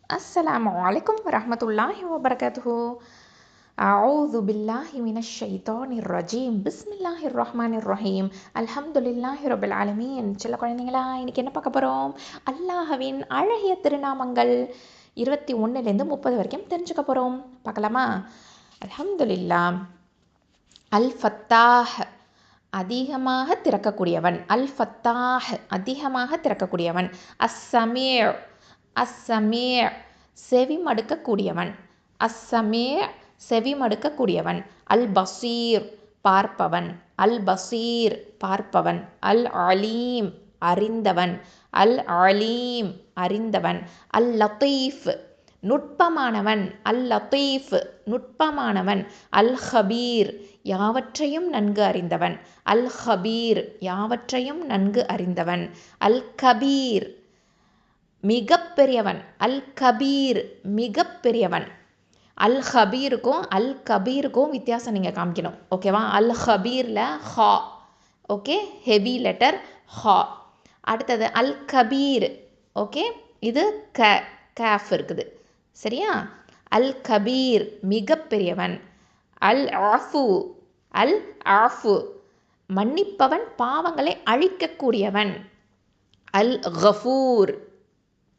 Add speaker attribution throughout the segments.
Speaker 1: Assalamualaikum warahmatullahi wabarakatuh. A'udzu billahi minasyaitonir rajim. Bismillahirrahmanirrahim. அல்ஹம்துலில்லாஹி ஆலமீன். செல்ல குழந்தைங்களா, இன்னைக்கு என்ன பார்க்க போறோம்? அல்லாஹ்வின் அழகிய திருநாமங்கள் 21லேருந்து 30 வரைக்கும் தெரிஞ்சுக்க போறோம். பார்க்கலாமா? அல்ஹம்துலில்லாஹ். அல் ஃபத்தாஹ், அதிகமாக திறக்கக்கூடியவன். அல் ஃபத்தாஹ், அதிகமாக திறக்கக்கூடியவன். அஸ்ஸமீ', அஸ்ஸமீ', செவி மடுக்கக்கூடியவன். அஸ்ஸமீ', செவி மடுக்கக்கூடியவன். அல் பஸீர், பார்ப்பவன். அல் பஸீர், பார்ப்பவன். அல் அலீம், அறிந்தவன். அல் அலீம், அறிந்தவன். அல் லத்தீஃப், நுட்பமானவன். அல் லத்தீஃப், நுட்பமானவன். அல் ஹபீர், யாவற்றையும் நன்கு அறிந்தவன். அல் ஹபீர், யாவற்றையும் நன்கு அறிந்தவன். அல் கபீர், மிகப்பெரியவன். அல் கபீர், மிகப்பெரியவன். அல் ஹபீருக்கும் அல் கபீருக்கும் வித்தியாசம் நீங்கள் காமிக்கணும். ஓகேவா? அல் ஹபீரில் ஹா, ஓகே, ஹெவி லெட்டர் ஹா. அடுத்தது அல் கபீர், ஓகே, இது கேஃப் இருக்குது. சரியா? அல் கபீர், மிகப்பெரியவன். அல் ஆஃபு, அல் ஆஃபு, மன்னிப்பவன், பாவங்களை அழிக்கக்கூடியவன். அல் கஃபூர்,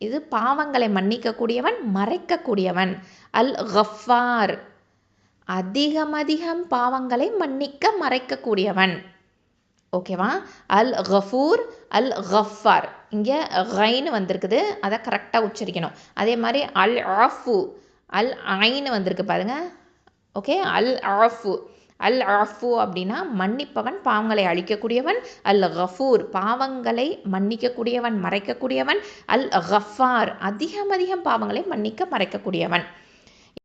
Speaker 1: இது பாவங்களை மன்னிக்கக்கூடியவன், மறைக்கக்கூடியவன். அல் கஃபார், அதிகம் பாவங்களை மன்னிக்க மறைக்கக்கூடியவன். ஓகேவா? அல் கஃபூர், அல் கஃபார். இங்கே கைன்னு வந்திருக்குது, அதை கரெக்டாக உச்சரிக்கணும். அதே மாதிரி அல் ஆஃபு, அல் ஐன்னு வந்திருக்கு பாருங்க. ஓகே, அல் ஆஃபு, அல் ஆஃபு அப்படின்னா மன்னிப்பவன், பாவங்களை அழிக்கக்கூடியவன். அல் கஃபூர், பாவங்களை மன்னிக்கக்கூடியவன், மறைக்கக்கூடியவன். அல் கஃபார், அதிகம் பாவங்களை மன்னிக்க மறைக்கக்கூடியவன்.